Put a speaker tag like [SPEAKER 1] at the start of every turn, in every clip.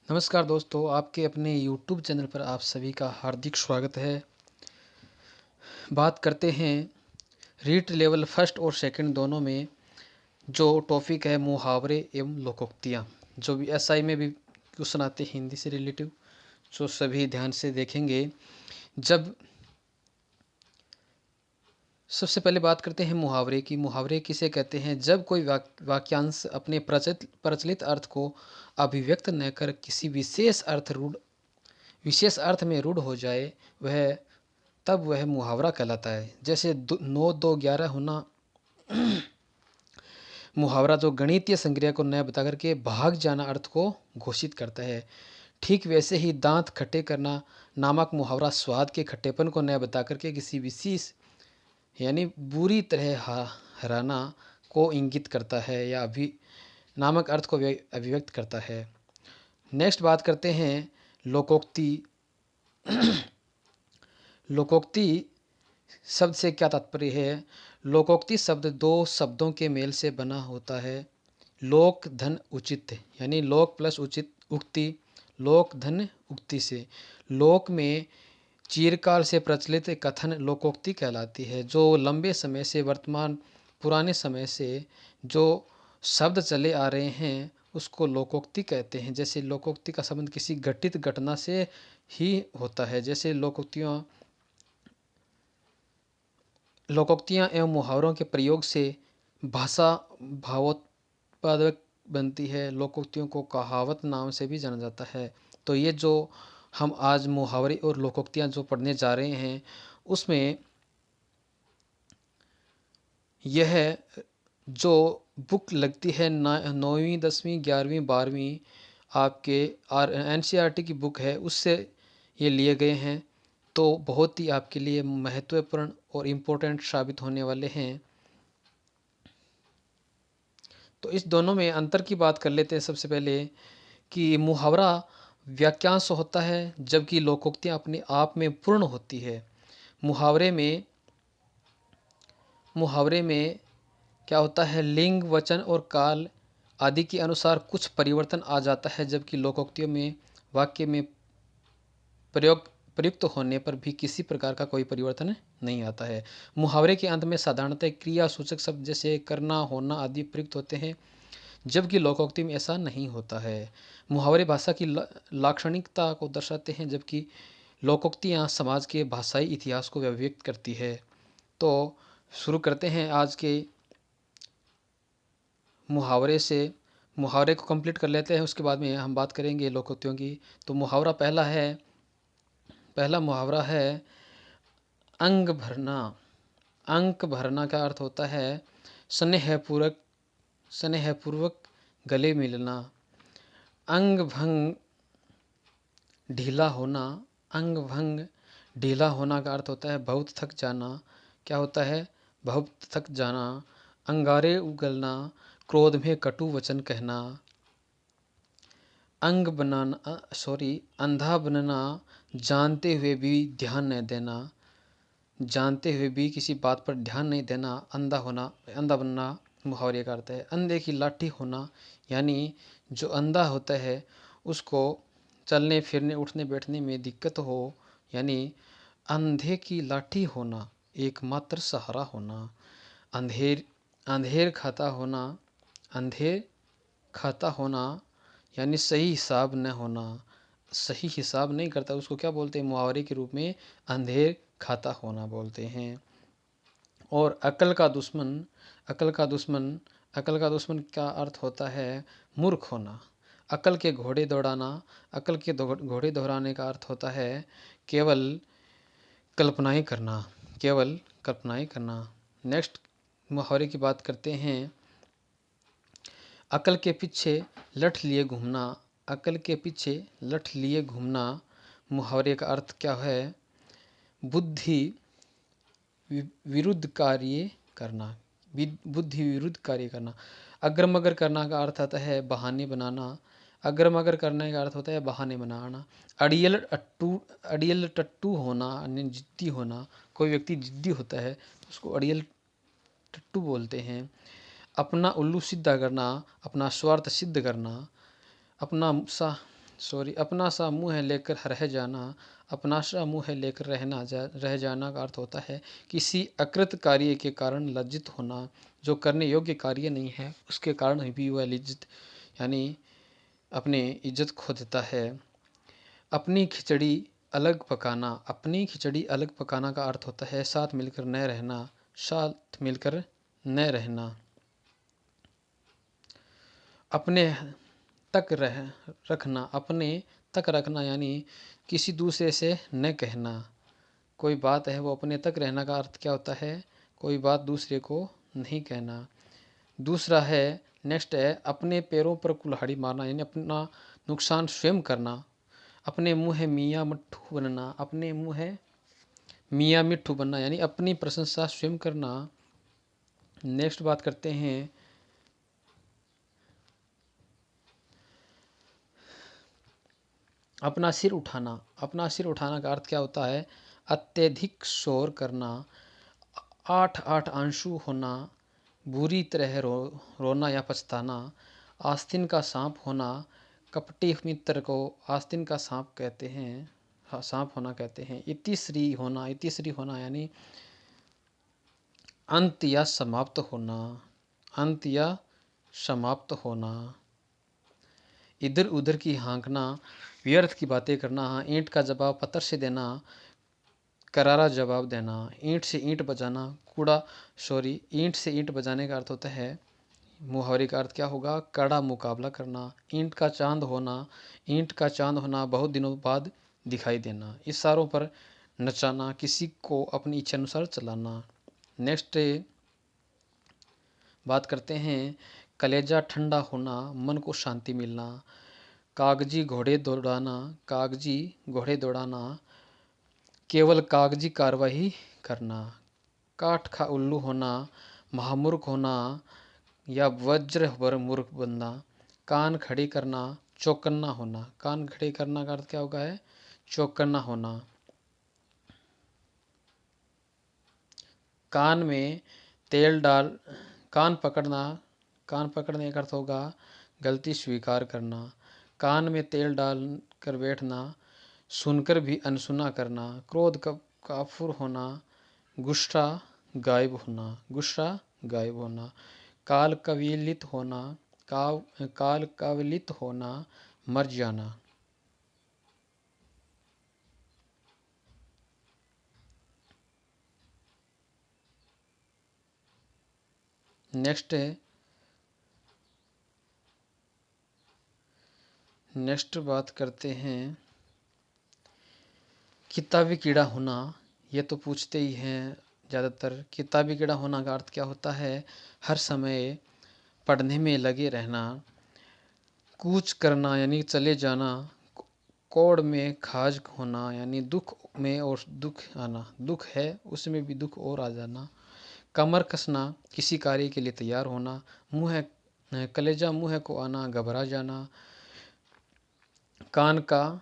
[SPEAKER 1] नमस्कार दोस्तों, आपके अपने यूट्यूब चैनल पर आप सभी का हार्दिक स्वागत है। बात करते हैं रीड लेवल फर्स्ट और सेकंड दोनों में जो टॉपिक है मुहावरे एवं लोकोक्तियाँ, जो भी एसआई में भी क्वेश्चन आते हैं हिंदी से रिलेटिव, जो सभी ध्यान से देखेंगे। जब सबसे पहले बात करते हैं मुहावरे की। मुहावरे किसे कहते हैं? जब कोई वाक्यांश अपने प्रचलित अर्थ को अभिव्यक्त न कर किसी विशेष अर्थ में रूढ़ हो जाए, वह तब वह मुहावरा कहलाता है। जैसे 9 2 11 होना मुहावरा जो गणितीय संक्रिया को न बता करके भाग जाना अर्थ को घोषित करता है। ठीक वैसे ही दांत खट्टे करना नामक मुहावरा स्वाद के खट्टेपन को न बता करके किसी विशेष यानी बुरी तरह हराना को इंगित करता है या नामक अर्थ को अभिव्यक्त करता है। नेक्स्ट बात करते हैं लोकोक्ति। लोकोक्ति शब्द से क्या तात्पर्य है? लोकोक्ति शब्द दो शब्दों के मेल से बना होता है। लोक धन उचित यानी लोक प्लस उचित उक्ति, लोक धन उक्ति से। लोक में चिरकाल से प्रचलित कथन लोकोक्ति कहलाती है। जो लंबे समय से पुराने समय से जो शब्द चले आ रहे हैं उसको लोकोक्ति कहते हैं। जैसे लोकोक्ति का संबंध किसी घटित घटना से ही होता है। जैसे लोकोक्तियाँ एवं मुहावरों के प्रयोग से भाषा भावोत्पादक बनती है। लोकोक्तियों को कहावत नाम से भी जाना जाता है। तो ये जो हम आज मुहावरे और लोकोक्तियाँ जो पढ़ने जा रहे हैं उसमें यह जो बुक लगती है 9वीं 10वीं 11वीं 12वीं आपके NCERT की बुक है, उससे ये लिए गए हैं। तो बहुत ही आपके लिए महत्वपूर्ण और इम्पोर्टेंट साबित होने वाले हैं। तो इस दोनों में अंतर की बात कर लेते हैं सबसे पहले कि मुहावरा वाक्यांश होता है जबकि लोकोक्तियाँ अपने आप में पूर्ण होती है। मुहावरे में क्या होता है? लिंग, वचन और काल आदि के अनुसार कुछ परिवर्तन आ जाता है, जबकि लोकोक्तियों में वाक्य में प्रयुक्त होने पर भी किसी प्रकार का कोई परिवर्तन नहीं आता है। मुहावरे के अंत में साधारणतः क्रिया सूचक शब्द जैसे करना, होना आदि प्रयुक्त होते हैं, जबकि लोकोक्ति में ऐसा नहीं होता है। मुहावरे भाषा की लाक्षणिकता को दर्शाते हैं, जबकि लोकोक्तियाँ समाज के भाषाई इतिहास को अभिव्यक्त करती है। तो शुरू करते हैं आज के मुहावरे को कंप्लीट कर लेते हैं, उसके बाद में हम बात करेंगे लोकोक्तियों की। तो पहला मुहावरा है अंग भरना। अंक भरना का अर्थ होता है स्नेहपूर्वक गले मिलना। अंग भंग ढीला होना। अंग भंग ढीला होना का अर्थ होता है बहुत थक जाना। क्या होता है? बहुत थक जाना। अंगारे उगलना, क्रोध में कटु वचन कहना। अंधा बनना, जानते हुए भी ध्यान न देना। जानते हुए भी किसी बात पर ध्यान नहीं देना, अंधा बनना मुहावरे का अर्थ है। अंधे की लाठी होना यानी जो अंधा होता है उसको चलने फिरने उठने बैठने में दिक्कत हो, यानी अंधे की लाठी होना, एकमात्र सहारा होना। अंधेर खाता होना यानी सही हिसाब न होना। सही हिसाब नहीं करता उसको क्या बोलते हैं? मुहावरे के रूप में अंधेर खाता होना बोलते हैं। और अकल का दुश्मन का अर्थ होता है मूर्ख होना। अकल के घोड़े दौड़ाने का अर्थ होता है केवल कल्पनाएं करना। नेक्स्ट मुहावरे की बात करते हैं। अकल के पीछे लठ लिए घूमना। अकल के पीछे लठ लिए घूमना मुहावरे का अर्थ क्या है? बुद्धि विरुद्ध कार्य करना। अग्रमग्र करना का अर्थ आता है बहाने बनाना। अग्रमग्र करने का अर्थ होता है बहाने बनाना। अड़ियल टट्टू होना यानी जिद्दी होना। कोई व्यक्ति जिद्दी होता है उसको अड़ियल टट्टू बोलते हैं। अपना उल्लू सीधा करना, अपना स्वार्थ सिद्ध करना। अपना सा मुँह लेकर रह जाना, अपना सा मुँह लेकर रह जाना का अर्थ होता है किसी अकृत कार्य के कारण लज्जित होना, जो करने योग्य कार्य नहीं है उसके कारण भी वह लज्जित यानी अपनी इज्जत खो देता है। अपनी खिचड़ी अलग पकाना, अपनी खिचड़ी अलग पकाना का अर्थ होता है साथ मिलकर न रहना, साथ मिलकर न रहना। अपने तक रखना, अपने तक रखना यानी किसी दूसरे से न कहना। कोई बात है वो अपने तक रहना का अर्थ क्या होता है, कोई बात दूसरे को नहीं कहना। दूसरा है नेक्स्ट है अपने पैरों पर कुल्हाड़ी मारना यानी अपना नुकसान स्वयं करना। अपने मुँह है मियाँ मिट्ठू बनना, अपने मुँह है मियाँ मिट्ठू बनना यानी अपनी प्रशंसा स्वयं करना। नेक्स्ट बात करते हैं अपना सिर उठाना। अपना सिर उठाना का अर्थ क्या होता है, अत्यधिक शोर करना, आठ आठ आंसू होना, बुरी तरह रोना या पछताना, आस्तीन का सांप होना। कपटी मित्र को आस्तीन का सांप कहते हैं, सांप होना कहते हैं। इतिश्री होना, इतिश्री होना यानी अंत या समाप्त होना, अंत या समाप्त होना। इधर उधर की हाँकना, व्यर्थ की बातें करना, ईंट का जवाब पत्थर से देना, करारा जवाब देना। ईंट से ईंट बजाना, ईंट से ईंट बजाने का अर्थ होता है, मुहावरे का अर्थ क्या होगा, कड़ा मुकाबला करना। ईंट का चांद होना, ईंट का चांद होना, बहुत दिनों बाद दिखाई देना। इशारों पर नचाना, किसी को अपनी इच्छा अनुसार चलाना। नेक्स्ट बात करते हैं कलेजा ठंडा होना, मन को शांति मिलना। कागजी घोड़े दौड़ाना, कागजी घोड़े दौड़ाना, केवल कागजी कार्रवाई करना। काठ का उल्लू होना, महामूर्ख होना या वज्र पर मूर्ख बनना। कान खड़े करना, चौकन्ना होना। कान खड़े करना का अर्थ क्या होगा है, चौकन्ना होना। कान में तेल डाल कान पकड़ना, कान पकड़ने का अर्थ होगा गलती स्वीकार करना। कान में तेल डाल कर बैठना, सुनकर भी अनसुना करना। क्रोध का काफुर होना, गुस्सा गायब होना, गुस्सा गायब होना। काल कविलित होना, काल कविलित होना, मर जाना। नेक्स्ट बात करते हैं किताबी कीड़ा होना। ये तो पूछते ही हैं ज़्यादातर। किताबी कीड़ा होना का अर्थ क्या होता है, हर समय पढ़ने में लगे रहना। कूच करना यानी चले जाना। कोड़ में खाज होना यानी दुख में और दुख आना, दुख है उसमें भी दुख और आ जाना। कमर कसना, किसी कार्य के लिए तैयार होना। मुँह कलेजा मुँह को आना, घबरा जाना। कान का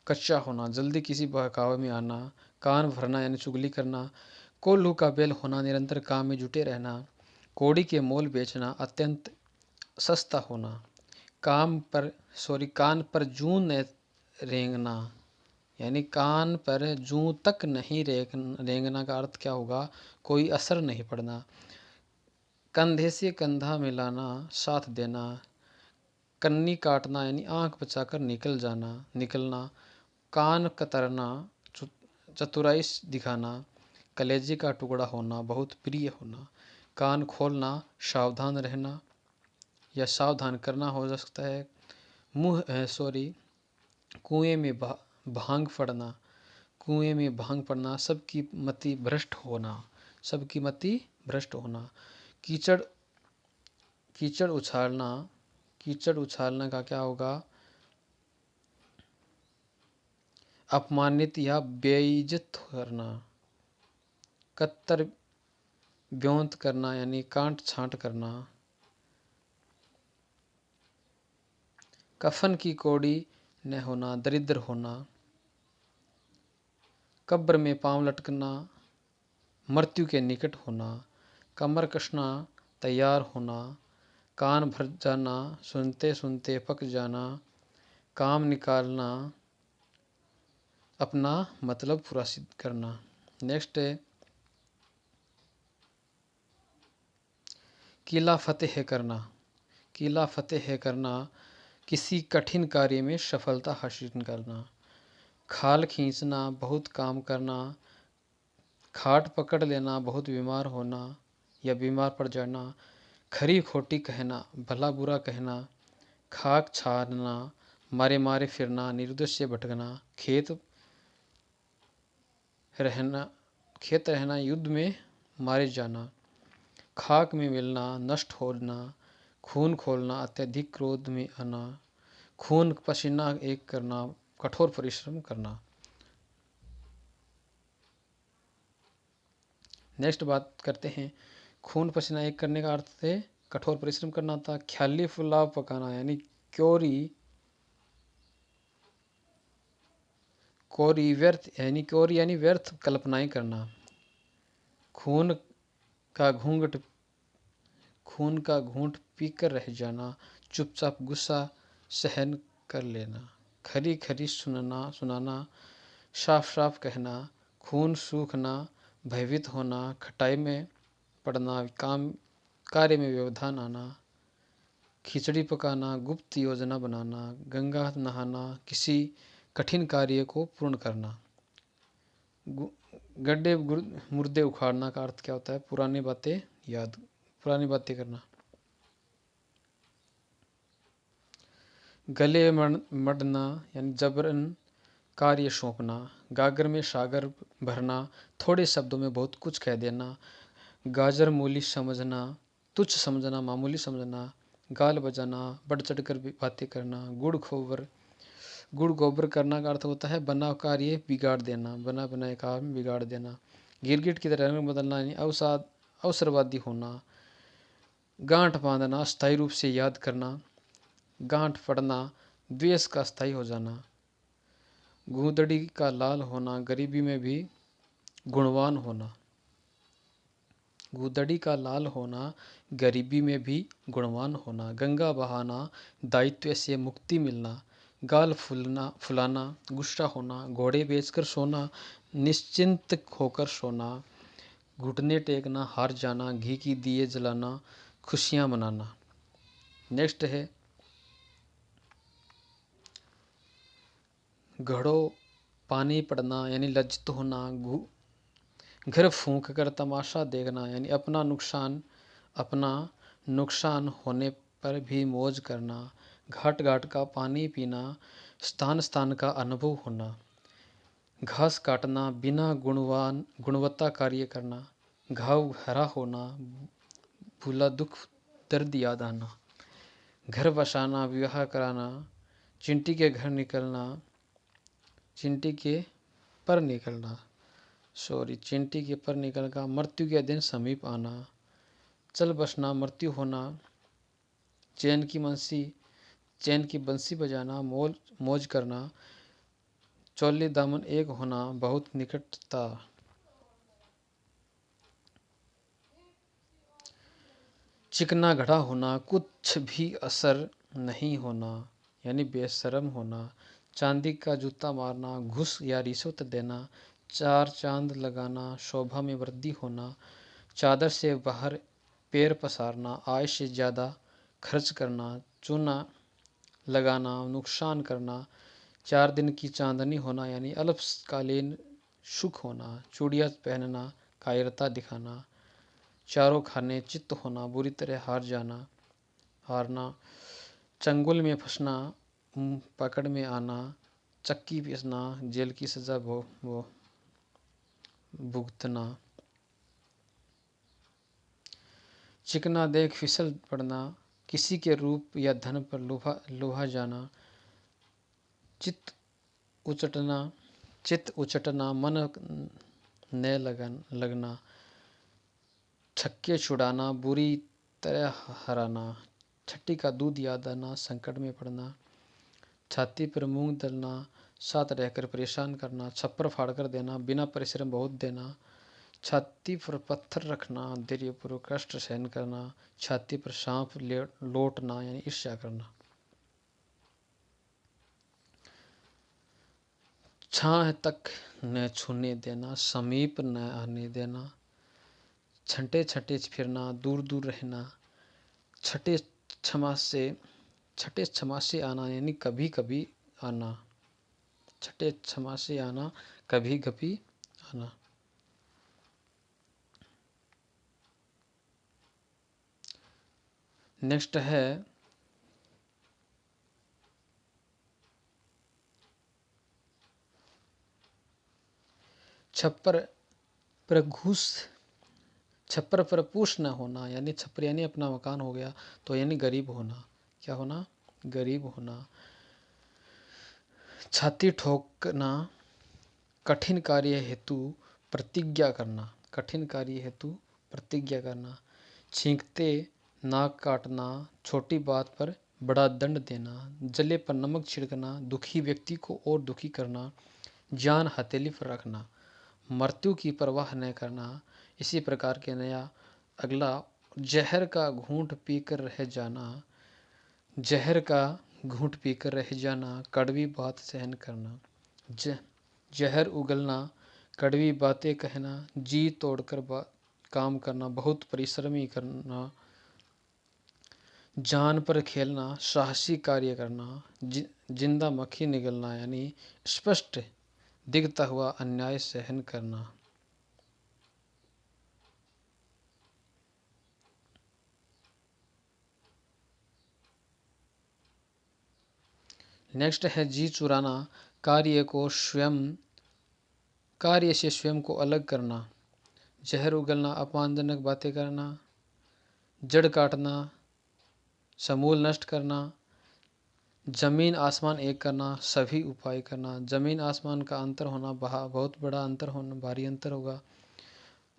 [SPEAKER 1] कच्चा होना, जल्दी किसी बहकावे में आना। कान भरना यानी चुगली करना। कोल्हू का बैल होना, निरंतर काम में जुटे रहना। कौड़ी के मोल बेचना, अत्यंत सस्ता होना। कान पर जूं न रेंगना यानी कान पर जूं तक नहीं रेंगना का अर्थ क्या होगा, कोई असर नहीं पड़ना। कंधे से कंधा मिलाना, साथ देना। कन्नी काटना यानी आंख बचाकर निकलना। कान कतरना, चतुराई दिखाना। कलेजे का टुकड़ा होना, बहुत प्रिय होना। कान खोलना, सावधान रहना या सावधान करना हो सकता है। कुएं में भांग पड़ना, कुएं में भांग पड़ना। सबकी मति भ्रष्ट होना, सबकी मति भ्रष्ट होना। कीचड़ कीचड़ उछालना, कीचड़ उछालना का क्या होगा, अपमानित या बेइज्जत करना। कत्तर ब्योंत करना यानी कांट छांट करना। कफन की कौड़ी न होना, दरिद्र होना। कब्र में पांव लटकना, मृत्यु के निकट होना। कमर कसना, तैयार होना। कान भर जाना, सुनते सुनते पक जाना। काम निकालना, अपना मतलब पूरा सिद्ध करना। नेक्स्ट है किला फतेह करना। किला फतेह करना, किसी कठिन कार्य में सफलता हासिल करना। खाल खींचना, बहुत काम करना। खाट पकड़ लेना, बहुत बीमार होना या बीमार पड़ जाना। खरी खोटी कहना, भला बुरा कहना। खाक छानना, मारे मारे फिरना, निर्दोष से भटकना। खेत रहना, युद्ध में मारे जाना। खाक में मिलना, नष्ट होना। खून खोलना, अत्यधिक क्रोध में आना। खून पसीना एक करना, कठोर परिश्रम करना। नेक्स्ट बात करते हैं, खून पसीना एक करने का अर्थ है कठोर परिश्रम करना था। ख्याली पुलाव पकाना यानी क्योरी कोरी यानी व्यर्थ कल्पनाएं करना। खून का घूंट पीकर रह जाना। चुपचाप गुस्सा सहन कर लेना। खरी खरी सुनाना, साफ साफ कहना। खून सूखना, भयभीत होना। खटाई में पड़ना, कार्य में व्यवधान आना। खिचड़ी पकाना, गुप्त योजना बनाना। गंगा नहाना, किसी कठिन कार्य को पूर्ण करना। गड्ढे मुर्दे उखाड़ना का अर्थ क्या होता है? पुरानी बातें करना। गले मढ़ना यानी जबरन कार्य सौंपना। गागर में सागर भरना, थोड़े शब्दों में बहुत कुछ कह देना। गाजर मूली समझना, तुच्छ समझना, मामूली समझना। गाल बजाना, बढ़ चढ़कर बातें करना। गुड़ गोबर करना का अर्थ होता है बना कार्य बिगाड़ देना, बना बनाए काम बिगाड़ देना। गिरगिट की तरह रंग बदलना यानी अवसरवादी होना। गांठ बांधना, स्थायी रूप से याद करना। गांठ पड़ना, द्वेष का स्थायी हो जाना। गूदड़ी का लाल होना, गरीबी में भी गुणवान होना। गूदड़ी का लाल होना, गरीबी में भी गुणवान होना। गंगा बहाना, दायित्व से मुक्ति मिलना। गाल फुलाना, गुस्सा होना। घोड़े बेचकर सोना, निश्चिंत होकर सोना। घुटने टेकना, हार जाना। घी की दिए जलाना, खुशियां मनाना। नेक्स्ट है घड़ो पानी पड़ना यानी लज्जित होना। घर फूंक कर तमाशा देखना यानी अपना नुकसान होने पर भी मौज करना। घाट घाट का पानी पीना, स्थान स्थान का अनुभव होना। घास काटना, बिना गुणवत्ता कार्य करना। घाव हरा होना, भूला दुख दर्द याद आना। घर बसाना, विवाह कराना। चिंटी के पर निकलना, मृत्यु के दिन समीप आना। चल बसना, मृत्यु होना। चैन की बंसी बजाना, मौज करना। चोली दामन एक होना, बहुत निकटता। चिकना घड़ा होना, कुछ भी असर नहीं होना यानी बेशरम होना। चांदी का जूता मारना, घूस या रिश्वत देना। चार चांद लगाना, शोभा में वृद्धि होना। चादर से बाहर पैर पसारना, आय से ज़्यादा खर्च करना। चूना लगाना, नुकसान करना। 4 दिन की चांदनी होना यानी अल्पकालीन सुख होना। चूड़ियाँ पहनना, कायरता दिखाना। चारों खाने, चित्त होना, बुरी तरह हारना। चंगुल में फंसना, पकड़ में आना। चक्की पीसना, जेल की सजा भुगतना। चिकना देख फिसल पड़ना, किसी के रूप या धन पर लोभा जाना। चित उचटना, मन न लगना। छक्के छुड़ाना, बुरी तरह हराना। छठी का दूध याद आना, संकट में पड़ना। छाती पर मूंग दलना, साथ रहकर परेशान करना। छप्पर फाड़कर देना, बिना परिश्रम बहुत देना। छाती पर पत्थर रखना, धैर्यपूर्वक कष्ट सहन करना। छाती पर सांप लौटना यानी ईर्ष्या करना। छाह तक न छूने देना, समीप न आने देना, छंटे छंटे फिरना, दूर दूर रहना, छठे क्षमा से छठे क्षमा से आना यानी कभी कभी आना, छठे क्षमा से आना, कभी कभी आना। नेक्स्ट है छप्पर पर घूस, छप्पर पर पूछ न होना, यानी छप्पर यानी अपना मकान हो गया, तो यानी गरीब होना। क्या होना? गरीब होना। छाती ठोकना, कठिन कार्य हेतु प्रतिज्ञा करना, कठिन कार्य हेतु प्रतिज्ञा करना। छींकते नाक काटना, छोटी बात पर बड़ा दंड देना, जले पर नमक छिड़कना, दुखी व्यक्ति को और दुखी करना, जान हथेली पर रखना, मृत्यु की परवाह न करना। इसी प्रकार के नया अगला, जहर का घूंट पीकर रह जाना, जहर का घूंट पीकर रह जाना, कड़वी बात सहन करना, जहर उगलना, कड़वी बातें कहना, जी तोड़कर काम करना, बहुत परिश्रमी करना, जान पर खेलना, साहसी कार्य करना, जिंदा मक्खी निगलना यानी स्पष्ट दिखता हुआ अन्याय सहन करना। नेक्स्ट है जी चुराना, कार्य से स्वयं को अलग करना, जहर उगलना, अपमानजनक बातें करना, जड़ काटना, समूल नष्ट करना, जमीन आसमान एक करना, सभी उपाय करना। जमीन आसमान का अंतर होना, बहुत बड़ा अंतर होना, भारी अंतर होगा।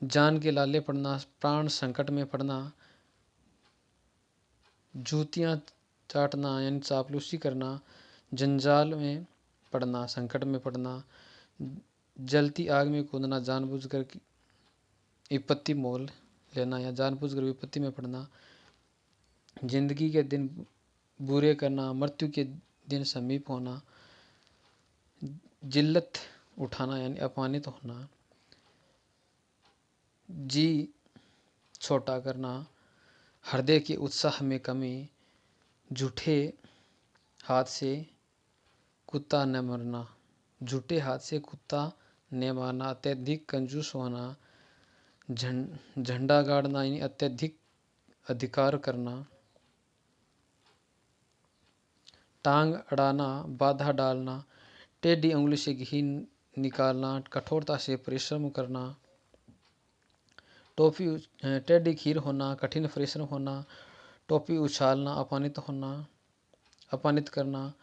[SPEAKER 1] जान के लाले पड़ना, प्राण संकट में पड़ना, जूतियां चाटना यानी चापलूसी करना, जंजाल में पड़ना, संकट में पड़ना, जलती आग में कूदना, जानबूझकर विपत्ति मोल लेना या जानबूझकर विपत्ति में पड़ना, जिंदगी के दिन बुरे करना, मृत्यु के दिन समीप होना, जिल्लत उठाना यानी अपमानित होना, जी छोटा करना, हृदय के उत्साह में कमी, झूठे हाथ से कुत्ता न मरना, झूठे हाथ से कुत्ता न मारना, अत्यधिक कंजूस होना, झंडा गाड़ना यानी अत्यधिक अधिकार करना, टांग अड़ाना, बाधा डालना, टेढ़ी उंगली से घी निकालना, कठोरता से परिश्रम करना, टेढ़ी खीर होना, कठिन परिश्रम होना, टोपी उछालना, अपमानित करना,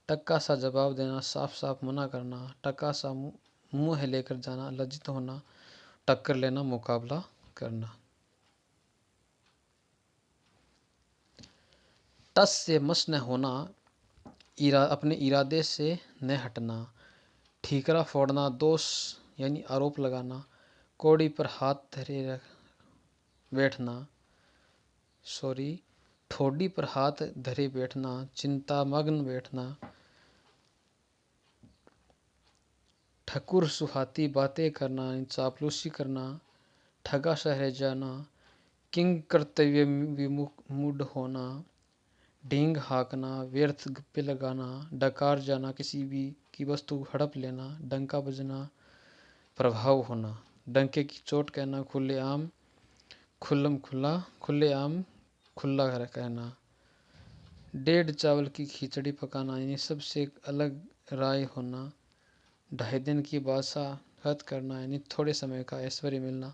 [SPEAKER 1] टक्का सा जवाब देना, साफ साफ मना करना, टक्का सा मुंह लेकर जाना, लज्जित होना, टक्कर लेना, मुकाबला करना। टस से मस न होना, अपने इरादे से न हटना, ठीकरा फोड़ना, दोष यानी आरोप लगाना, कौड़ी पर हाथ धरे बैठना, ठोडी पर हाथ धरे बैठना, चिंतामग्न बैठना, ठकुर सुहाती बातें करना, चापलूसी करना, ठगा सा रह जाना, किंग कर्तव्य विमूढ़ होना, ढींग हाँकना, व्यर्थ गप्पे लगाना, डकार जाना, किसी भी की वस्तु हड़प लेना, डंका बजना, प्रभाव होना, डंके की चोट कहना, खुलेआम खुला कहना, डेढ़ चावल की खिचड़ी पकाना यानी सबसे अलग राय होना, ढाई दिन की बासाहत करना यानी थोड़े समय का ऐश्वर्य मिलना,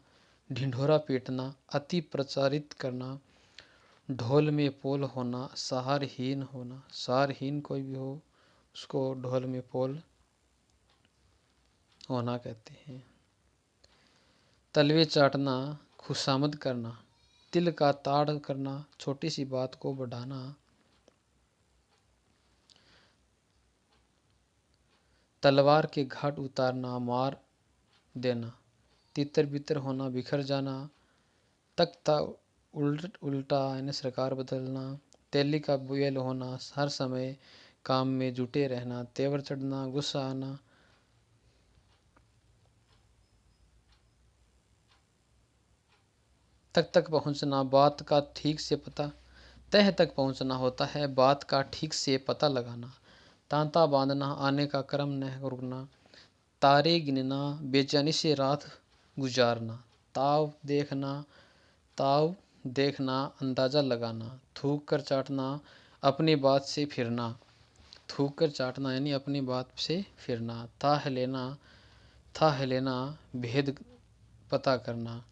[SPEAKER 1] ढिंढोरा पीटना, अति प्रचारित करना, ढोल में पोल होना, सारहीन होना, सारहीन कोई भी हो उसको ढोल में पोल होना कहते हैं। तलवे चाटना, खुशामद करना, तिल का ताड़ करना, छोटी सी बात को बढ़ाना, तलवार के घाट उतारना, मार देना, तितर बितर होना, बिखर जाना, तख्ता उल्टा यानी सरकार बदलना, तेली का बुयल होना, हर समय काम में जुटे रहना, तेवर चढ़ना, गुस्सा आना, तक तक पहुँचना, बात का ठीक से पता, तह तक पहुँचना होता है बात का ठीक से पता लगाना। तांता बांधना, आने का क्रम न रुकना। तारे गिनना, बेचैनी से रात गुजारना। ताव देखना, ताव देखना, अंदाज़ा लगाना। थूक कर चाटना, अपनी बात से फिरना। थूक कर चाटना यानी अपनी बात से फिरना। थाह लेना, भेद पता करना।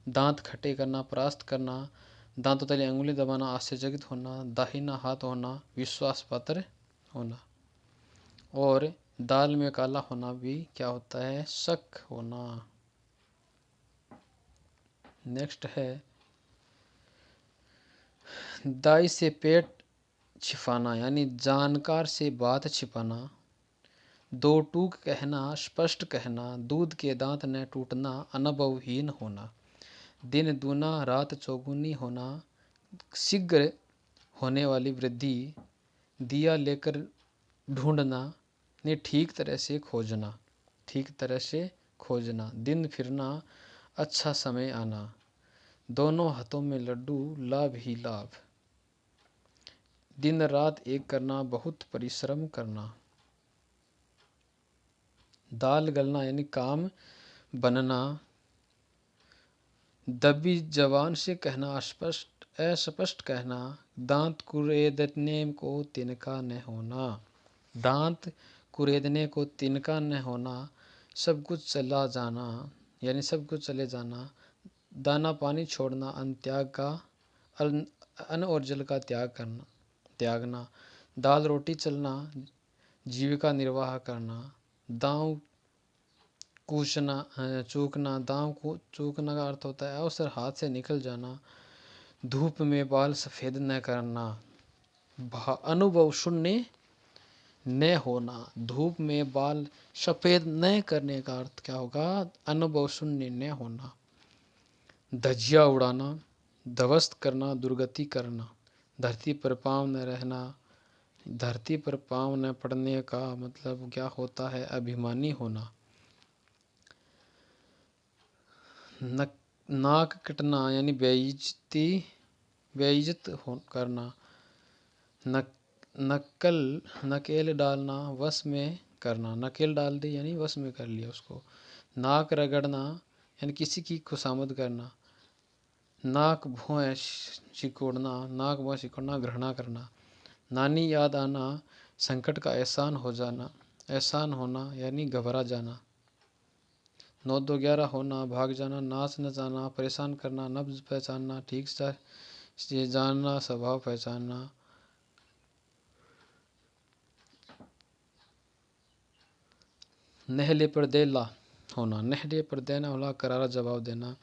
[SPEAKER 1] दांत खट्टे करना, परास्त करना। दांतों तले अंगुली दबाना, आश्चर्यचकित होना। दाहिना हाथ होना, विश्वास पात्र होना। और दाल में काला होना भी क्या होता है? शक होना। नेक्स्ट है दाई से पेट छिपाना यानी जानकार से बात छिपाना। दो टूक कहना, स्पष्ट कहना। दूध के दांत न टूटना, अनुभवहीन होना। दिन दूना, रात चौगुनी होना। शीघ्र होने वाली वृद्धि। दिया लेकर ढूंढना ने ठीक तरह से खोजना। ठीक तरह से खोजना। दिन फिरना, अच्छा समय आना। दोनों हाथों में लड्डू, लाभ ही लाभ। दिन रात एक करना, बहुत परिश्रम करना। दाल गलना यानी काम बनना। दबी जबान से कहना, अस्पष्ट कहना। दांत कुरेदने को तिनका न होना। दांत कुरेदने को तिनका न होना। सब कुछ चला जाना यानी सब कुछ चले जाना। दाना पानी छोड़ना, अन्न और जल का त्यागना। दाल रोटी चलना, जीविका निर्वाह करना। दांव चूकना। दांव को चूकना का अर्थ होता है अवसर हाथ से निकल जाना। धूप में बाल सफ़ेद न करना। अनुभव शून्य न होना। धूप में बाल सफ़ेद न करने का अर्थ क्या होगा? अनुभव शून्य न होना। धज्जिया उड़ाना, ध्वस्त करना, दुर्गति करना। धरती पर पाँव न रहना। धरती पर पाँव न पड़ने का मतलब क्या होता है? अभिमानी होना। नाक कटना यानी बेइज्जत करना। नकेल डालना, वश में करना। नकेल डाल दी यानी वश में कर लिया उसको। नाक रगड़ना यानी किसी की खुशामद करना। नाक भौं सिकोड़ना, घृणा करना। नानी याद आना, संकट का एहसान होना यानी घबरा जाना। 9 2 11 होना, भाग जाना। नाच न जाना, परेशान करना। नब्ज पहचानना, ठीक से जानना, स्वभाव पहचानना। नहले पर देला होना, नहले पर देना होला, करारा जवाब देना।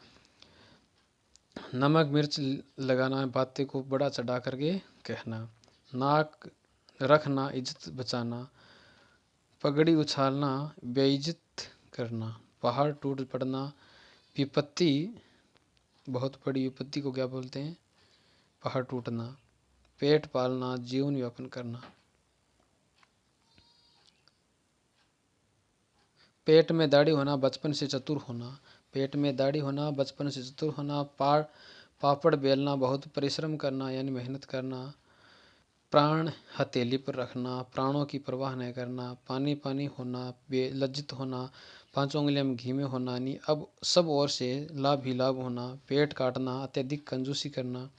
[SPEAKER 1] नमक मिर्च लगाना, बातें को बड़ा चढ़ा करके कहना। नाक रखना, इज्जत बचाना। पगड़ी उछालना, बेइज्जत करना। पहाड़ टूट पड़ना, विपत्ति, बहुत बड़ी विपत्ति को क्या बोलते हैं? पहाड़ टूटना। पेट पालना, जीवन यापन करना। पेट में दाढ़ी होना, बचपन से चतुर होना। पेट में दाढ़ी होना, बचपन से चतुर होना। पापड़ बेलना, बहुत परिश्रम करना यानी मेहनत करना। प्राण हथेली पर रखना, प्राणों की परवाह नहीं करना। पानी पानी होना, लज्जित होना। 5 उंगलियों में घी में होना यानी अब सब ओर से लाभ ही लाभ होना। पेट काटना, अत्यधिक कंजूसी करना।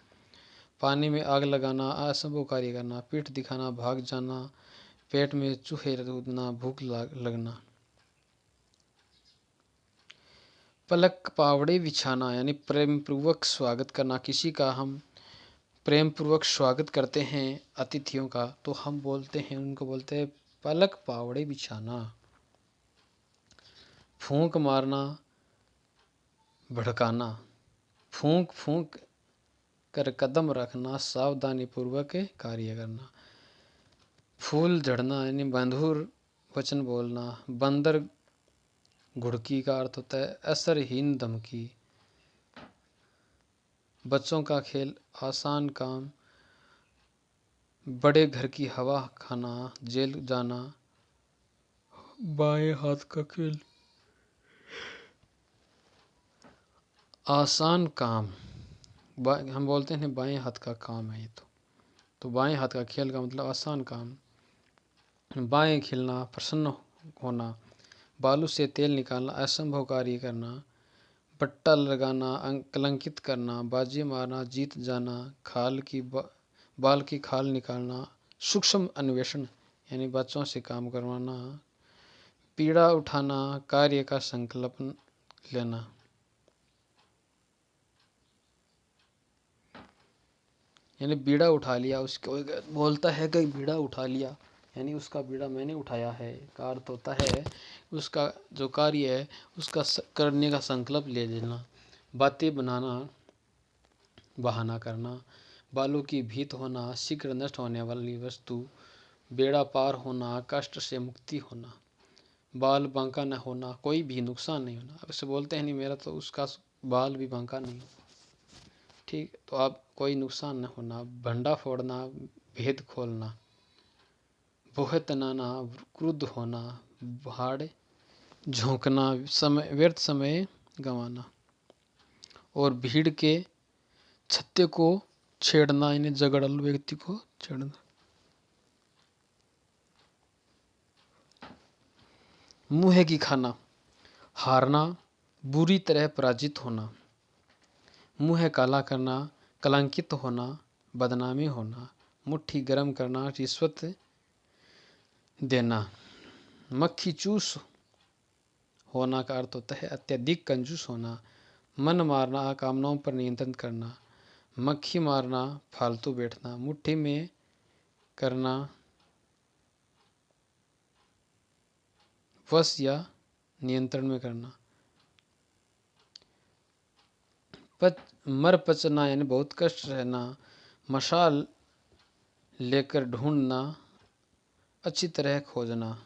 [SPEAKER 1] पानी में आग लगाना, असंभव कार्य करना। पीठ दिखाना, भाग जाना। पेट में चूहे कूदना, भूख लगना। पलक पावड़े बिछाना यानी प्रेम पूर्वक स्वागत करना। किसी का हम प्रेम पूर्वक स्वागत करते हैं अतिथियों का तो हम बोलते हैं, उनको बोलते हैं पलक पावड़े बिछाना। फूंक मारना, भड़काना। फूंक फूंक कर कदम रखना, सावधानी पूर्वक कार्य करना। फूल झड़ना यानी मधुर वचन बोलना। बंदर घुड़की का अर्थ होता है असरहीन धमकी। बच्चों का खेल, आसान काम। बड़े घर की हवा खाना, जेल जाना। बाएं हाथ का खेल, आसान काम। हम बोलते हैं बाएं हाथ का काम है ये तो बाएं हाथ का खेल का मतलब आसान काम। बाएं खिलना, प्रसन्न होना, बालू से तेल निकालना, असंभव कार्य करना, पट्टा लगाना, कलंकित करना, बाजी मारना, जीत जाना, बाल की खाल निकालना, सूक्ष्म अन्वेषण यानी बच्चों से काम करवाना, पीड़ा उठाना, कार्य का संकल्प लेना। यानी बीड़ा उठा लिया, उसको बोलता है कि बीड़ा उठा लिया, यानी उसका बीड़ा मैंने उठाया है का अर्थ होता है उसका जो कार्य है उसका करने का संकल्प ले लेना। बातें बनाना, बहाना करना, बालों की भीत होना, शीघ्र नष्ट होने वाली वस्तु, बेड़ा पार होना, कष्ट से मुक्ति होना, बाल बांका न होना, कोई भी नुकसान नहीं होना। अब इसे बोलते हैं नहीं मेरा तो उसका बाल भी बांका नहीं, ठीक, तो आप कोई नुकसान न होना, भंडा फोड़ना, भेद खोलना, बोहे तनाना, क्रुद्ध होना, भाड़ झोंकना, समय व्यर्थ समय गंवाना, और भीड़ के छत्ते को छेड़ना यानी झगड़ालू व्यक्ति को छेड़ना। मुँह की खाना, हारना, बुरी तरह पराजित होना, मुँह काला करना, कलंकित होना, बदनामी होना, मुट्ठी गर्म करना, रिश्वत देना, मक्खी चूस होना का अर्थ होता है अत्यधिक कंजूस होना, मन मारना, कामनाओं पर नियंत्रण करना, मक्खी मारना, फालतू बैठना, मुट्ठी में करना, वश या नियंत्रण में करना, मर पचना यानी बहुत कष्ट रहना, मशाल लेकर ढूंढना, अच्छी तरह खोजना,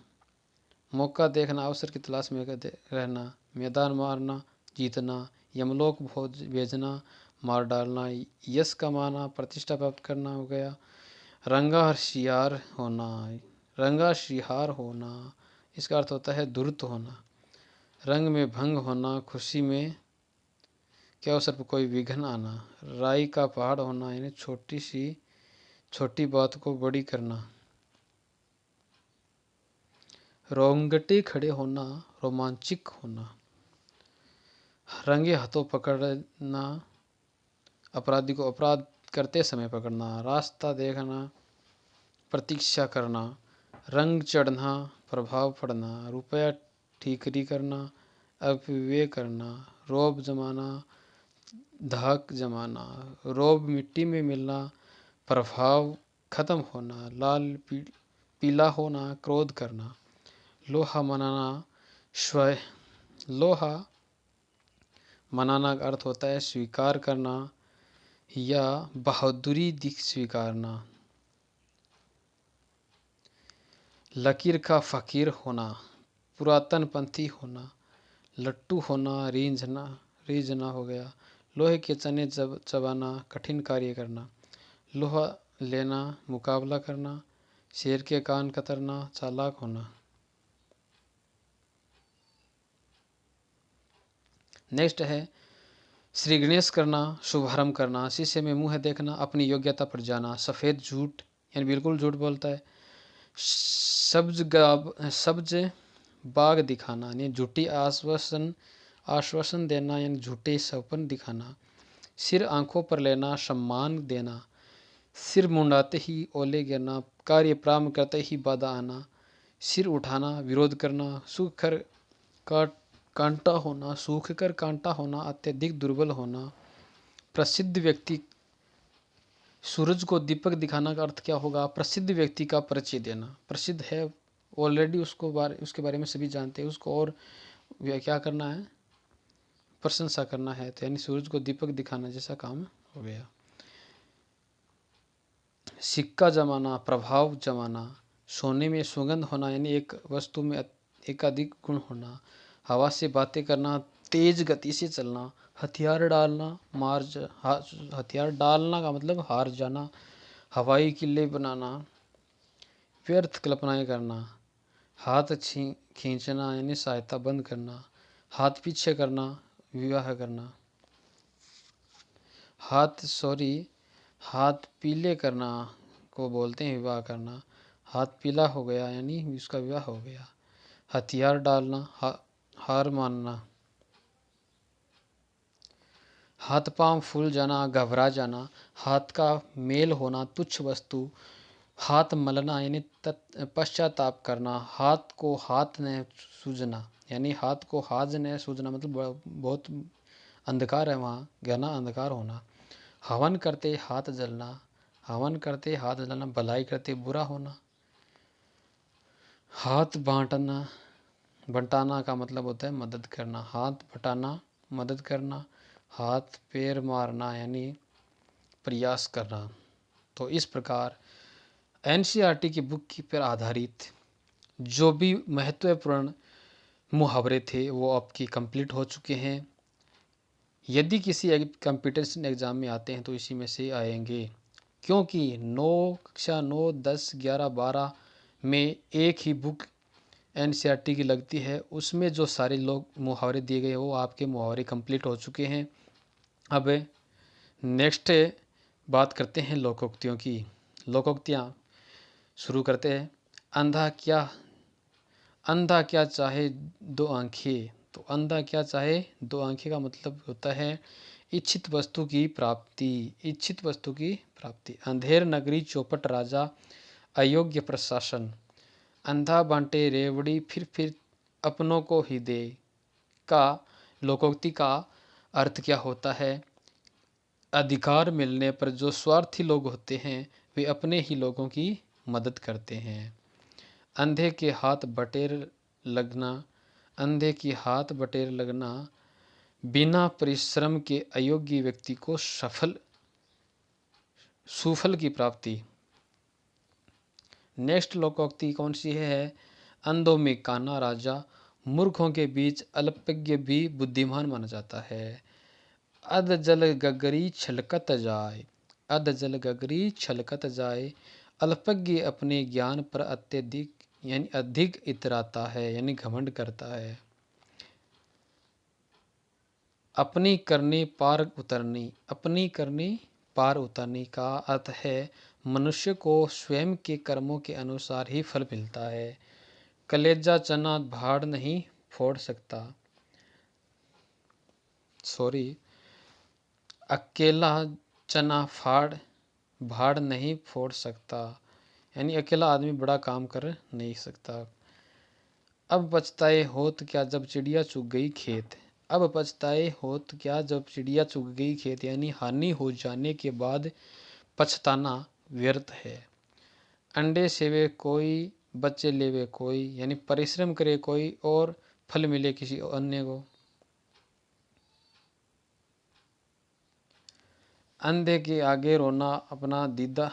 [SPEAKER 1] मौका देखना, अवसर की तलाश में रहना, मैदान मारना, जीतना, यमलोक भोज भेजना, मार डालना, यश कमाना, प्रतिष्ठा प्राप्त करना हो गया, रंगा शियार होना, रंगा शिहार होना, इसका अर्थ होता है धूर्त होना, रंग में भंग होना, खुशी में के अवसर पर कोई विघ्न आना, राई का पहाड़ होना यानी छोटी बात को बड़ी करना, रोंगटे खड़े होना, रोमांचिक होना, रंगे हाथों पकड़ना, अपराधी को अपराध करते समय पकड़ना, रास्ता देखना, प्रतीक्षा करना, रंग चढ़ना, प्रभाव पड़ना, रुपया ठीकरी करना, अपव्यय करना, रोब जमाना, धाक जमाना, रोब मिट्टी में मिलना, प्रभाव खत्म होना, लाल पीला होना, क्रोध करना, लोहा मनाना, स्वय लोहा मनाना का अर्थ होता है स्वीकार करना या बहादुरी दिख स्वीकारना, लकीर का फकीर होना, पुरातन पंथी होना, लट्टू होना, रीझना हो गया, लोहे के चने चबाना, कठिन कार्य करना, लोहा लेना, मुकाबला करना, शेर के कान कतरना, चालाक होना। नेक्स्ट है श्री गणेश करना, शुभारंभ करना, शीशे में मुंह देखना, अपनी योग्यता पर जाना, सफ़ेद झूठ यानी बिल्कुल झूठ बोलता है, सब्ज बाग दिखाना यानी झूठी आश्वासन देना यानी झूठे सपन दिखाना, सिर आंखों पर लेना, सम्मान देना, सिर मुंडाते ही ओले गिरना, कार्य प्रारंभ करते ही बाधा आना, सिर उठाना, विरोध करना, सूख कर कांटा होना, सूख कर कांटा होना, अत्यधिक दुर्बल होना, प्रसिद्ध व्यक्ति सूरज को दीपक दिखाना का अर्थ क्या होगा, प्रसिद्ध व्यक्ति का परिचय देना, प्रसिद्ध है ऑलरेडी उसके बारे में सभी जानते हैं, उसको और क्या करना है, प्रशंसा करना है, तो यानी सूरज को दीपक दिखाना जैसा काम हो गया। सिक्का जमाना, प्रभाव जमाना, सोने में सुगंध होना यानी एक वस्तु में एकाधिक गुण होना, हवा से बातें करना, तेज गति से चलना, हथियार डालना का मतलब हार जाना, हवाई किले बनाना, व्यर्थ कल्पनाएं करना, हाथ खींचना यानी सहायता बंद करना, हाथ पीछे करना, विवाह करना, हाथ पीले करना को बोलते हैं विवाह करना। हाथ पीला हो गया यानी उसका विवाह हो गया। हथियार डालना, हार मानना। हाथ पांव फूल जाना, घबरा जाना। हाथ का मेल होना, तुच्छ वस्तु। हाथ मलना यानी पश्चाताप करना। हाथ को हाथ ने सूझना यानी हाथ को हाथ ने सूझना मतलब बहुत अंधकार है, वहाँ घना अंधकार होना। हवन करते हाथ जलना, हवन करते हाथ जलना। भलाई करते बुरा होना। हाथ बांटना, बंटाना का मतलब होता है मदद करना। हाथ बटाना, मदद करना। हाथ पैर मारना यानी प्रयास करना। तो इस प्रकार एनसीईआरटी की बुक की पर आधारित जो भी महत्वपूर्ण मुहावरे थे वो आपकी कंप्लीट हो चुके हैं। यदि किसी कंपटीशन एग्ज़ाम में आते हैं तो इसी में से आएंगे, क्योंकि 9 कक्षा 9, 10, 11, 12 में एक ही बुक एनसीईआरटी की लगती है। उसमें जो सारे लोग मुहावरे दिए गए वो आपके मुहावरे कंप्लीट हो चुके हैं। अब नेक्स्ट बात करते हैं लोकोक्तियों की। लोकोक्तियाँ शुरू करते हैं। अंधा क्या चाहे दो आंखें। तो अंधा क्या चाहे दो आंखें का मतलब होता है इच्छित वस्तु की प्राप्ति, इच्छित वस्तु की प्राप्ति। अंधेर नगरी चौपट राजा, अयोग्य प्रशासन। अंधा बांटे रेवड़ी, फिर अपनों को ही दे। का लोकोक्ति का अर्थ क्या होता है? अधिकार मिलने पर जो स्वार्थी लोग होते हैं वे अपने ही लोगों की मदद करते हैं। अंधे के हाथ बटेर लगना, अंधे के हाथ बटेर लगना। बिना परिश्रम के अयोग्य व्यक्ति को सुफल की प्राप्ति। नेक्स्ट लोकोक्ति कौन सी है? अंधों में काना राजा, मूर्खों के बीच अल्पज्ञ भी बुद्धिमान माना जाता है। अध जल गगरी छलकत जाए, अध जल गगरी छलकत जाए। अल्पज्ञ अपने ज्ञान पर अत्यधिक यानी अधिक इतराता है यानी घमंड करता है। अपनी करनी पार उतरनी, अपनी करनी पार उतरनी का अर्थ है मनुष्य को स्वयं के कर्मों के अनुसार ही फल मिलता है। कलेजा चना भाड़ नहीं फोड़ सकता। अकेला चना भाड़ नहीं फोड़ सकता यानी अकेला आदमी बड़ा काम कर नहीं सकता। अब पछताए होत क्या जब चिड़िया चुग गई खेत। अब पछताए होत क्या जब चिड़िया चुग गई खेत यानी हानि हो जाने के बाद पछताना व्यर्थ है। अंडे सेवे कोई, बच्चे लेवे कोई यानी परिश्रम करे कोई और फल मिले किसी अन्य को। अंधे के आगे रोना अपना दीदा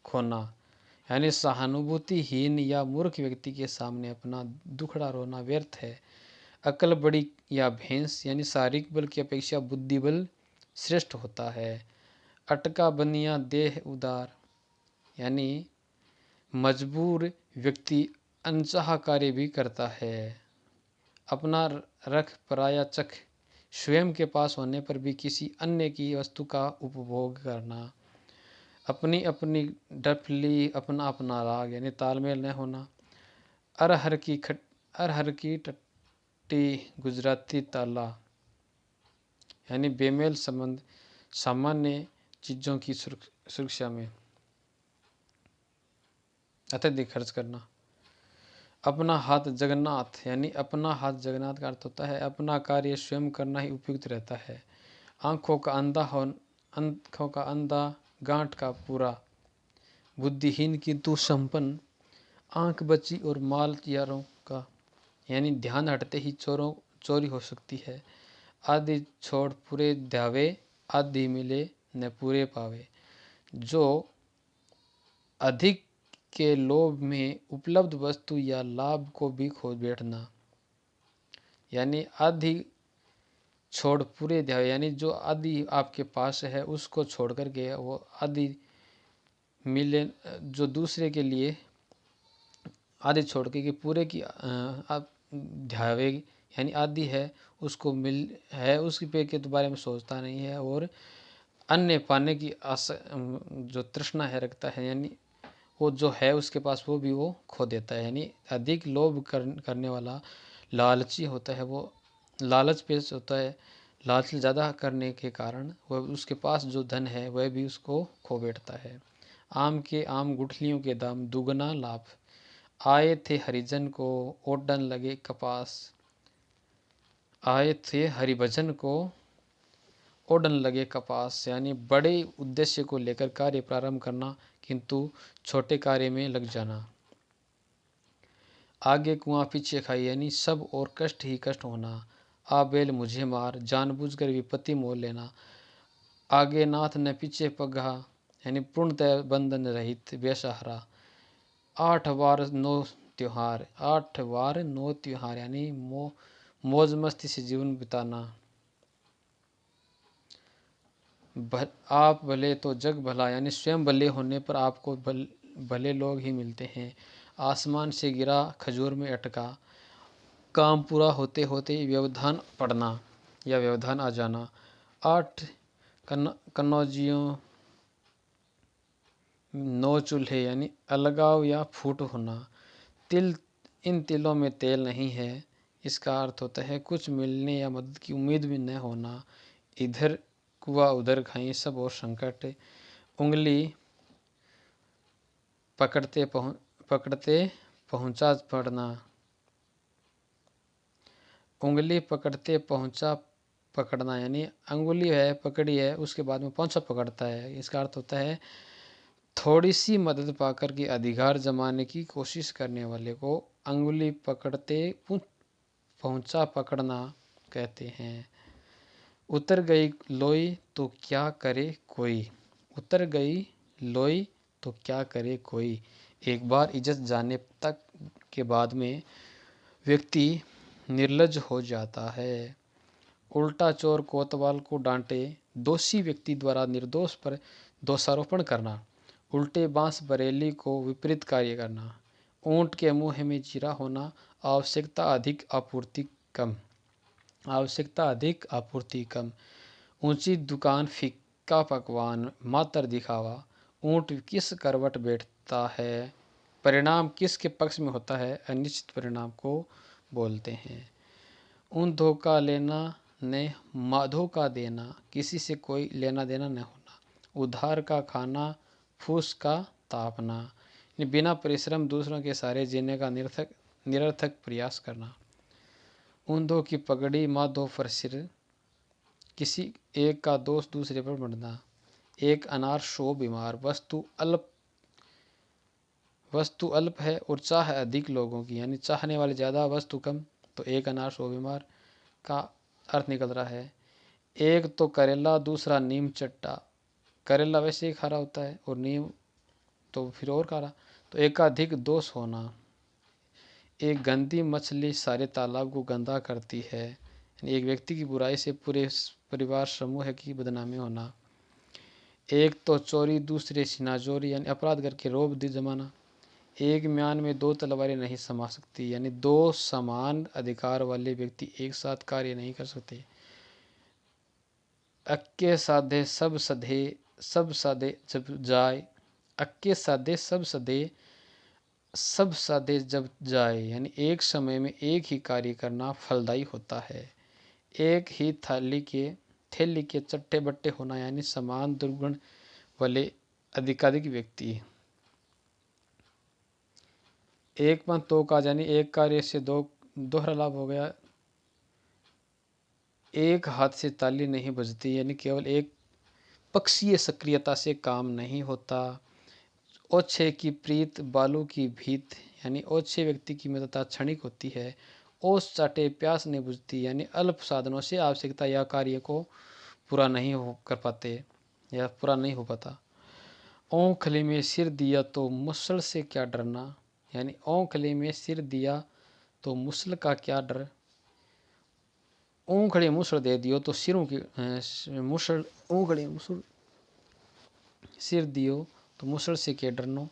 [SPEAKER 1] खोना यानी सहानुभूतिहीन या मूर्ख व्यक्ति के सामने अपना दुखड़ा रोना व्यर्थ है। अकल बड़ी या भैंस यानी शारीरिक बल की अपेक्षा बुद्धि बल श्रेष्ठ होता है। अटका बनिया देह उदार यानी मजबूर व्यक्ति अनचाहा कार्य भी करता है। अपना रख पराया चख, स्वयं के पास होने पर भी किसी अन्य की वस्तु का उपभोग करना। अपनी अपनी डफली अपना अपना राग यानी तालमेल न होना। अरहर की टट्टी गुजराती ताला यानी बेमेल संबंध सामान्य चीज़ों की सुरक्षा में अत्यधिक खर्च करना। अपना हाथ जगन्नाथ यानी अपना हाथ जगन्नाथ का अर्थ होता है अपना कार्य स्वयं करना ही उपयुक्त रहता है। आँखों का अंधा गांठ का पूरा, बुद्धिहीन किंतु संपन्न। आँख बची और माल यारों का यानी ध्यान हटते ही चोरी हो सकती है। आदि छोड़ पूरे ध्यावे, आदि मिले न पूरे पावे। जो अधिक के लोभ में उपलब्ध वस्तु या लाभ को भी खो बैठना यानी आदि छोड़ पूरे ध्यावे यानी जो आदि आपके पास है उसको छोड़ कर के वो आदि मिले जो दूसरे के लिए आदि छोड़ के पूरे की ध्यावे यानी आदि है उसको मिल है उसके पे के बारे में सोचता नहीं है और अन्य पाने की जो तृष्णा है रखता है, यानी वो जो है उसके पास वो भी वो खो देता है। यानी अधिक लोभ करने वाला लालची होता है, वो लालच पेश होता है। लालच ज़्यादा करने के कारण वह उसके पास जो धन है वह भी उसको खो बैठता है। आम के आम गुठलियों के दाम दुगना लाभ, आए थे हरिजन को ओडन लगे कपास, आए थे हरिभजन को ओडन लगे कपास। यानी बड़े उद्देश्य को लेकर कार्य प्रारंभ करना किंतु छोटे कार्य में लग जाना। आगे कुआं पीछे खाई, यानी सब और कष्ट ही कष्ट होना। आ बैल मुझे मार, जानबूझकर विपत्ति मोल लेना। आगे नाथ न पीछे पगहा, यानी पूर्णतः बंधन रहित बेसहारा। 8 बार 9 त्योहार, यानी मौज मस्ती से जीवन बिताना। आप भले तो जग भला, यानी स्वयं भले होने पर आपको भले लोग ही मिलते हैं। आसमान से गिरा खजूर में अटका, काम पूरा होते होते व्यवधान पड़ना या व्यवधान आ जाना। 8 कन्नौजियों 9 चूल्हे, यानी अलगाव या फूट होना। इन तिलों में तेल नहीं है, इसका अर्थ होता है कुछ मिलने या मदद की उम्मीद भी न होना। इधर कुआ उधर खाई, सब और संकट। उंगली पकड़ते पहुंचा पड़ना, उंगली पकड़ते पहुंचा पकड़ना, यानी अंगुली है पकड़ी है उसके बाद में पहुंचा पकड़ता है। इसका अर्थ होता है थोड़ी सी मदद पाकर के अधिकार जमाने की कोशिश करने वाले को अंगुली पकड़ते पहुंचा पकड़ना कहते हैं। उतर गई लोई तो क्या करे कोई, उतर गई लोई तो क्या करे कोई। एक बार इज्जत जाने तक के बाद में व्यक्ति निर्लज हो जाता है। उल्टा चोर कोतवाल को डांटे, दोषी व्यक्ति द्वारा निर्दोष पर दोषारोपण करना। उल्टे बांस बरेली को विपरीत कार्य करना। ऊंट के मुंह में जीरा होना, आवश्यकता अधिक आपूर्ति कम, आवश्यकता अधिक आपूर्ति कम। ऊंची दुकान फीका पकवान मात्र दिखावा, ऊंट किस करवट बैठता है, परिणाम किसके पक्ष में होता है, अनिश्चित परिणाम को बोलते हैं। उन धोखा लेना ने माधो का देना, किसी से कोई लेना देना न होना। उधार का खाना फूस का तापना, बिना परिश्रम दूसरों के सहारे जीने का निरर्थक प्रयास करना। ऊंधों की पगड़ी माधो पर सिर, किसी एक का दोष दूसरे पर बढ़ना। एक अनार 100 बीमार, वस्तु अल्प है और चाह अधिक लोगों की, यानी चाहने वाले ज़्यादा वस्तु कम, तो एक अनार 100 बीमार का अर्थ निकल रहा है। एक तो करेला दूसरा नीम चट्टा, करेला वैसे ही खारा होता है और नीम तो फिर और खारा, तो एक का अधिक दोष होना। एक गंदी मछली सारे तालाब को गंदा करती है, एक व्यक्ति की बुराई से पूरे परिवार समूह की बदनामी होना। एक तो चोरी दूसरे सिनाजोरी, यानी अपराध करके रोब दी जमाना। एक म्यान में 2 तलवारें नहीं समा सकती, यानी 2 समान अधिकार वाले व्यक्ति एक साथ कार्य नहीं कर सकते। अक्के साधे सब साधे जब जाए, अक्के साधे सब साधे जब जाए, यानी एक समय में एक ही कार्य करना फलदायी होता है। एक ही थैली के चट्टे बट्टे होना, यानी समान दुर्गुण वाले अधिकाधिक व्यक्ति। एक पंथ 2 का, यानी एक कार्य से दोहरा लाभ हो गया। एक हाथ से ताली नहीं बजती, यानी केवल एक पक्षीय सक्रियता से काम नहीं होता। ओछे की प्रीत बालू की भीत, यानी ओछे व्यक्ति की मित्रता क्षणिक होती है। ओस चाटे प्यास नहीं बुझती, यानी अल्प साधनों से आवश्यकता या कार्य को पूरा नहीं कर पाते या पूरा नहीं हो पाता। ओंखली में सिर दिया तो मुसल से क्या डरना, यानी ओंखली में सिर दिया तो मुसल का क्या डर। ओंखड़ी मुसल दे दियो तो सिरों की मुसल, ओंखड़ी मुसल सिर दियो तो मुसल से क्या डरनो,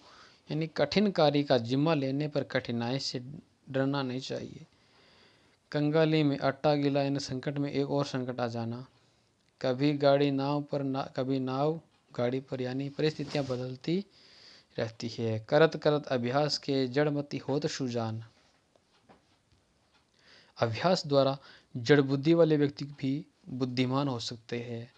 [SPEAKER 1] यानी कठिन कार्य का जिम्मा लेने पर कठिनाई से डरना नहीं चाहिए। कंगाली में आटा गिला, यानी संकट में एक और संकट आ जाना। कभी गाड़ी नाव पर कभी नाव गाड़ी पर, यानी परिस्थितियां बदलती रहती है। करत करत अभ्यास के जड़मति होत सुजान। अभ्यास द्वारा जड़ बुद्धि वाले व्यक्ति भी बुद्धिमान हो सकते हैं।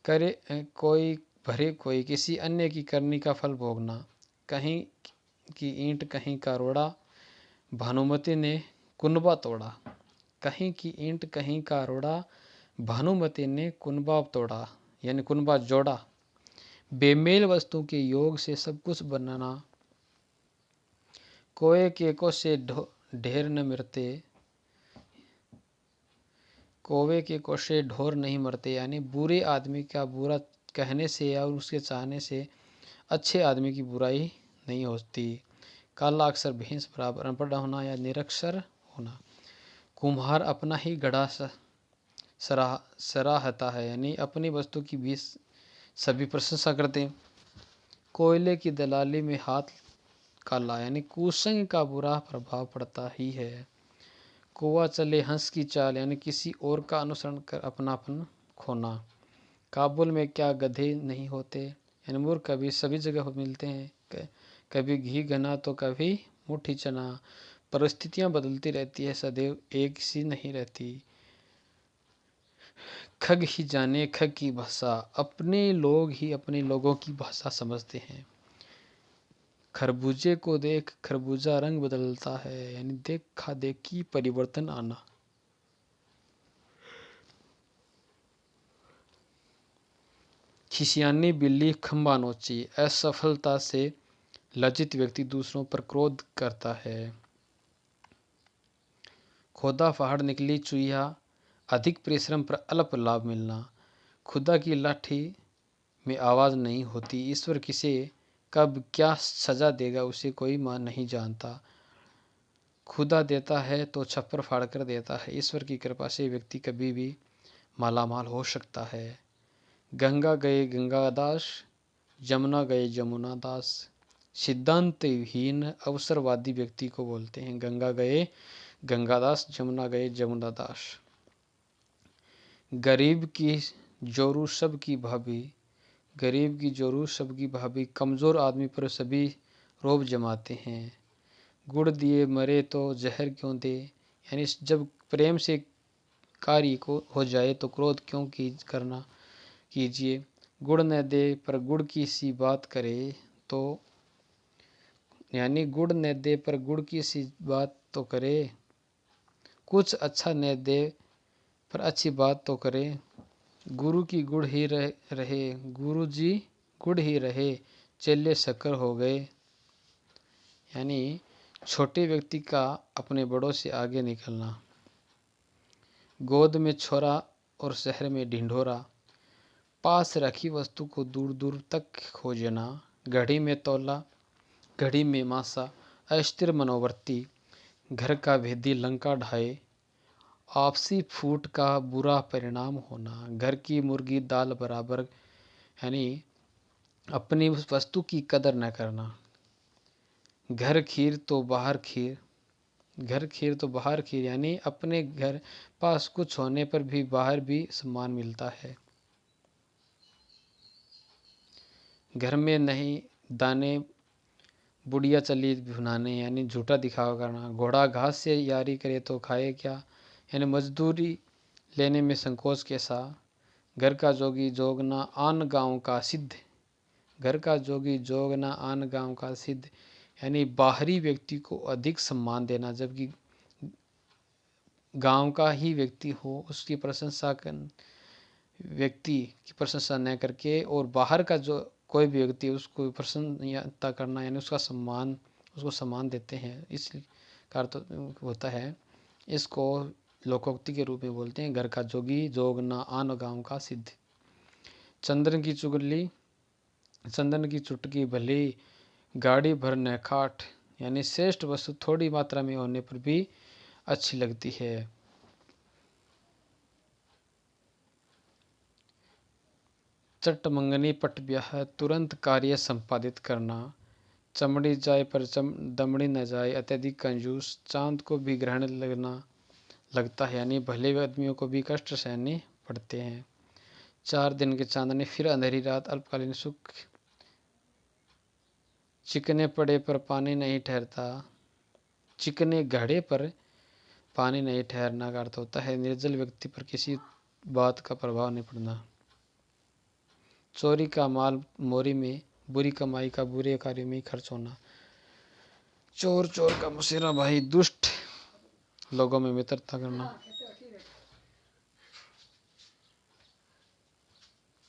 [SPEAKER 1] करे कोई भरे कोई किसी अन्य की करनी का फल भोगना। कहीं की ईंट कहीं का रोड़ा, भानुमति ने कुनबा तोड़ा। कहीं की ईंट कहीं का रोड़ा, भानुमति ने कुनबा तोड़ा, यानी कुनबा जोड़ा। बेमेल वस्तु के योग से सब कुछ बनाना। कोए के को से ढेर न मरते, कोवे के को से ढोर नहीं मरते, यानी बुरे आदमी का बुरा कहने से या उसके चाहने से अच्छे आदमी की बुराई नहीं होती। काला अक्षर भैंस बराबर अनपढ़ होना या निरक्षर होना। कुम्हार अपना ही घड़ा सराहता है, यानी अपनी वस्तु की भी सभी प्रशंसा करते हैं। कोयले की दलाली में हाथ काला, यानी कुसंग का बुरा प्रभाव पड़ता ही है। कुआ चले हंस की चाल, यानी किसी और का अनुसरण कर अपनापन खोना। काबुल में क्या गधे नहीं होते, यानी मूर्ख कभी सभी जगह मिलते हैं। कभी घी घना तो कभी मुट्ठी चना। परिस्थितियां बदलती रहती है, सदैव एक सी नहीं रहती। खग ही जाने खग की भाषा, अपने लोग ही अपने लोगों की भाषा समझते हैं। खरबूजे को देख खरबूजा रंग बदलता है, यानी देखा देखी परिवर्तन आना। खिसियानी बिल्ली खंबा नोची, असफलता से लज्जित व्यक्ति दूसरों पर क्रोध करता है। खोदा पहाड़ निकली चुईया, अधिक परिश्रम पर अल्प लाभ मिलना। खुदा की लाठी में आवाज़ नहीं होती, ईश्वर किसे कब क्या सजा देगा उसे कोई नहीं जानता। खुदा देता है तो छप्पर फाड़ कर देता है, ईश्वर की कृपा से व्यक्ति कभी भी मालामाल हो सकता है। गंगा गए गंगादास, जमुना गए जमुना दास। सिद्धांतहीन अवसरवादी व्यक्ति को बोलते हैं गंगा गए गंगादास, जमुना गए जमुना दास। गरीब की जोरू सब की भाभी, गरीब की जोरू सब की भाभी, कमज़ोर आदमी पर सभी रोब जमाते हैं। गुड़ दिए मरे तो जहर क्यों दे, यानी जब प्रेम से कार्य को हो जाए तो क्रोध क्यों करना कीजिए। गुड़ न दे पर गुड़ की सी बात करे तो, यानी गुड़ न दे पर गुड़ की सी बात तो करे। कुछ अच्छा न दे पर अच्छी बात तो करे। गुरु की गुड़ ही रहे, गुरु जी गुड़ ही रहे, चेले शक्कर हो गए। यानी छोटे व्यक्ति का अपने बड़ों से आगे निकलना। गोद में छोरा और शहर में ढिंढोरा, पास रखी वस्तु को दूर दूर तक खोजना। घड़ी में तौला घड़ी में मासा, अस्थिर मनोवर्ती, घर का भेदी लंका ढाए। आपसी फूट का बुरा परिणाम होना। घर की मुर्गी दाल बराबर, यानी अपनी वस्तु की कदर न करना। घर खीर तो बाहर खीर, घर खीर तो बाहर खीर, यानी अपने घर पास कुछ होने पर भी बाहर भी सम्मान मिलता है। घर में नहीं दाने बुढ़िया चली भुनाने, यानी झूठा दिखावा करना। घोड़ा घास से यारी करे तो खाए क्या, यानी मजदूरी लेने में संकोच कैसा। घर का जोगी जोगना आन गांव का सिद्ध, घर का जोगी जोगना आन गांव का सिद्ध, यानी बाहरी व्यक्ति को अधिक सम्मान देना, जबकि गांव का ही व्यक्ति हो उसकी प्रशंसा व्यक्ति की प्रशंसा न करके, और बाहर का जो कोई भी व्यक्ति उसको प्रसन्नता करना, यानी उसको सम्मान देते हैं, इस का अर्थ होता है। इसको लोकोक्ति के रूप में बोलते हैं, घर का जोगी जोगना आन गांव का सिद्ध। चंदन की चुटकी भली, गाड़ी भर न खाट, यानी श्रेष्ठ वस्तु थोड़ी मात्रा में होने पर भी अच्छी लगती है। चट मंगनी पट ब्याह, तुरंत कार्य संपादित करना। चमड़ी जाए पर दमड़ी न जाए, अत्यधिक कंजूस, चांद को भी ग्रहण लगता है, यानी भले आदमियों को भी कष्ट सहने पड़ते हैं। 4 दिन की चांदनी फिर अंधेरी रात, अल्पकालीन सुख, चिकने पड़े पर पानी नहीं ठहरता, चिकने घड़े पर पानी नहीं ठहरना का अर्थ होता है निर्जल व्यक्ति पर किसी बात का प्रभाव नहीं पड़ना। चोरी का माल मोरी में, बुरी कमाई का बुरे कार्यों में खर्च होना। चोर चोर का मुसेरा भाई, दुष्ट लोगों में मित्रता करना।